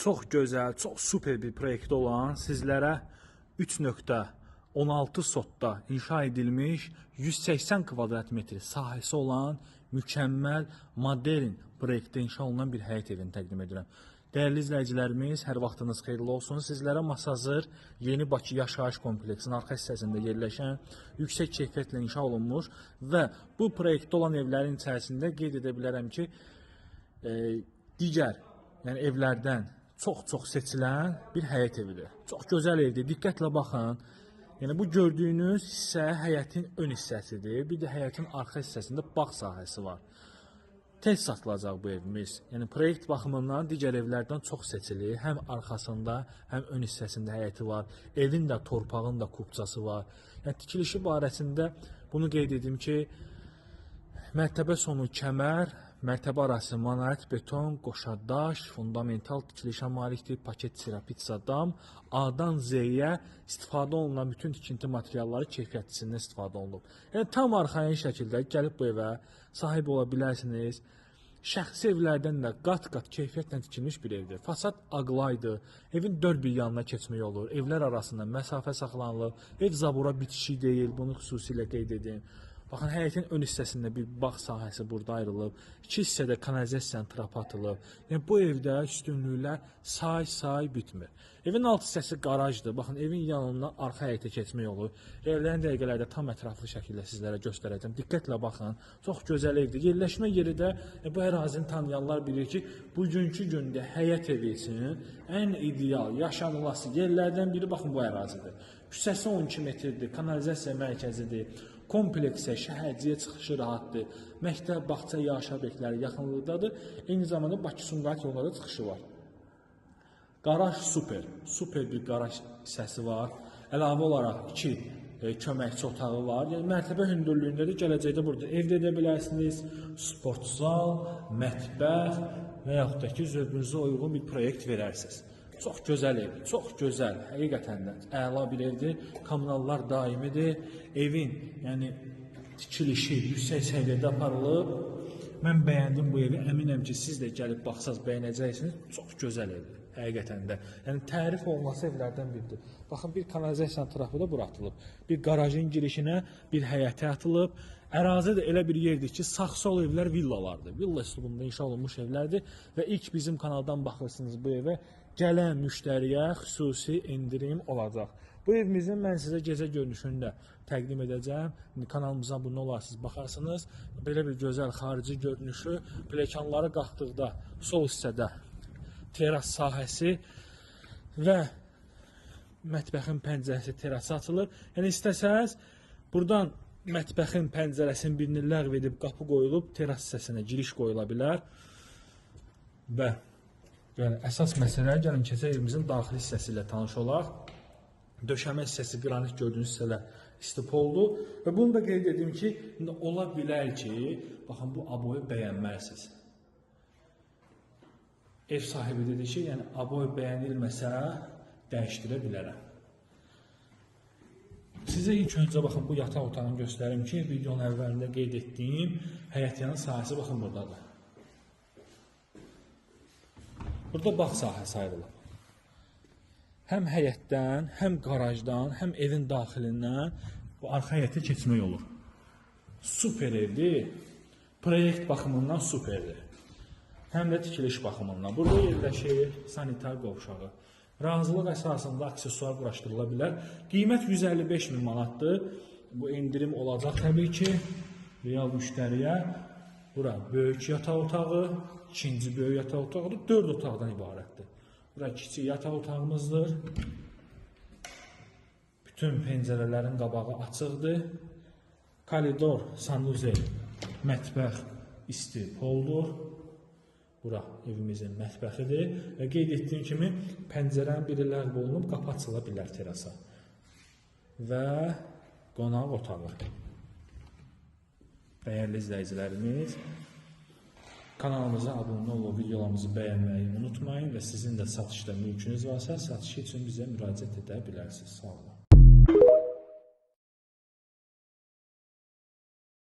Çox gözəl, çox super bir proyekti olan sizlərə 3.16 sotda inşa edilmiş 180 kvadrat metr sahəsi olan mükəmməl, modern proyektdə inşa olunan bir həyət evini təqdim edirəm. Dəyərli izləyicilərimiz, hər vaxtınız xeyirli olsun. Sizlərə Masazır Yeni Bakı Yaşayış Kompleksinin arxa hissəsində yerləşən yüksək keyfiyyətlə inşa olunmuş və bu proyektdə olan evlərin içərisində qeyd edə bilərəm ki, digər yəni evlərdən çox seçilən bir həyət evidir. Çox gözəl evdir. Diqqətlə baxın. Yəni bu gördüyünüz hissə həyətin ön hissəsidir. Bir də həyətin arxa hissəsində bağ sahəsi var. Tez satılacaq bu evimiz. Yəni proyekt baxımından digər evlərdən çox seçilir. Həm arxasında, həm ön hissəsində həyəti var. Evin də, torpağın da kubçası var. Yəni tikilişi barəsində bunu qeyd edim ki, mərtəbə sonu kəmər, mərtəbə arası monolit beton, qoşadaş, fundamental tikilişə malikdir, paket çirapitsa dam, A-dan Z-yə istifadə olunan bütün tikinti materialları keyfiyyətçisindən istifadə olunub. Yəni tam arxain şəkildə gəlib bu evə sahib ola bilərsiniz. Şəxsi evlərdən də qat-qat keyfiyyətlə tikilmiş bir evdir. Fasad ağlaydır, evin dörd bir yanına keçmək olur, evlər arasında məsafə saxlanılır, ev zabura bitişik deyil, bunu xüsusilə qeyd edin. Baxın, həyətin ön hissəsində bir bağ sahəsi burada ayrılıb, iki hissədə kanalizasiyanın trapı atılıb. Yəni bu evdə üstünlüklər say bitmir. Evin alt hissəsi qarajdır. Baxın, evin yanından arxa həyətə keçmək olur. Evlərin dəqiqələrdə tam ətraflı şəkildə sizlərə göstərəcəm. Diqqətlə baxın, çox gözəl evdir. Yerləşmə yeri də bu ərazini tanıyanlar bilir ki, bugünkü gündə həyət evi üçün ən ideal, yaşanılası yerlərdən biri baxın bu ərazidir. Küçəsi 12 metrdir, kanalizasiya mərkəzidir. Kompleksə, şəhərciyə çıxışı rahatdır. Məktəb, bağça, yaşayış obyektləri yaxınlıqdadır. Eyni zamanda Bakı-Sumqayıt yolları çıxışı var. Qaraj super bir qaraj hissəsi var. Əlavə olaraq 2 köməkçi otağı var. Yəni mərtəbə hündürlüyündə də gələcəkdə burada evdə edə bilərsiniz. Sport zal, mətbəx və yaxud da ki, zövqünüzə uyğun bir proyekt verərsiniz. Çox gözəl ev, çox gözəl, həqiqətən də əla bir evdir. Kommunallar daimidir. Evin, yəni tikilişi yüksək səviyyədə aparılıb. Mən bəyəndim bu evi, əminəm ki, siz də gəlib baxsaz bəyənəcəksiniz. Çox gözəl evdir, həqiqətən də. Yəni tərif olunması evlərdən biridir. Baxın, bir kanalizasiya trapı da bura atılıb. Bir qarajın girişinə bir həyətə atılıb. Ərazi də elə bir yerdir ki, sağ-sol evlər villalardır. Villa üslubunda inşa olunmuş evlərdir və ilk bizim kanaldan baxırsınız bu evə, gələn müştəriyə xüsusi indirim olacaq. Bu evimizin mən sizə gecə görünüşünü də təqdim edəcəm. Kanalımıza abunə olarsınız, baxarsınız. Belə bir gözəl xarici görünüşü, pilləkənləri qalxdıqda sol hissədə teras sahəsi və mətbəxin pəncərəsi terasa açılır. Yəni istəsəz buradan mətbəxin pəncərəsinin birini ləğv edib qapı qoyulub teras hissəsinə giriş qoyula bilər. Və yəni əsas məsələ, gəlin keçək evimizin daxili hissəsi ilə tanış olaq. Döşəmə hissəsi qranit gördüyünüz hissələr istipoldur. Və bunu da qeyd edim ki, ola bilər ki, baxın bu aboyu bəyənmərsiniz. Ev sahibi dedi ki, yəni aboy bəyənilməsə dəyişdirə bilərəm. Sizə ilk öncə baxın bu yataq otağını göstərim ki, videonun əvvəlində qeyd etdiyim həyətyanın sahəsi baxın buradadır. Burada bağ sahəsi ayrılıb. Həm həyətdən, həm qarajdan, həm evin daxilindən bu arxa həyətə keçmək olur. Super evdir. Proyekt baxımından superdir. Həm də tikiliş baxımından. Burada yerləşir sanitar qovşağı. Razılıq əsasında aksesuar quraşdırıla bilər. Qiymət 155 min manatdır. Bu indirim olacaq təbii ki, real müştəriyə. Bura böyük yataq otağı, ikinci böyük yataq otağı, 4 otaqdan ibarətdir. Bura kiçik yataq otağımızdır. Bütün pəncərələrin qabağı açıqdır. Koridor, sanuzel, mətbəx isti poldur. Bura evimizin mətbəxidir və qeyd etdiyim kimi pəncərənin biri ləğv olunub, qapı açıla bilər terasa. Və qonaq otağı. Dəyərli izləyicilərimiz, kanalımıza abunə olub, videolarımızı bəyənməyi unutmayın və sizin də satışda mülkünüz varsa, satışı üçün bizə müraciət edə bilərsiniz. Sağ olun.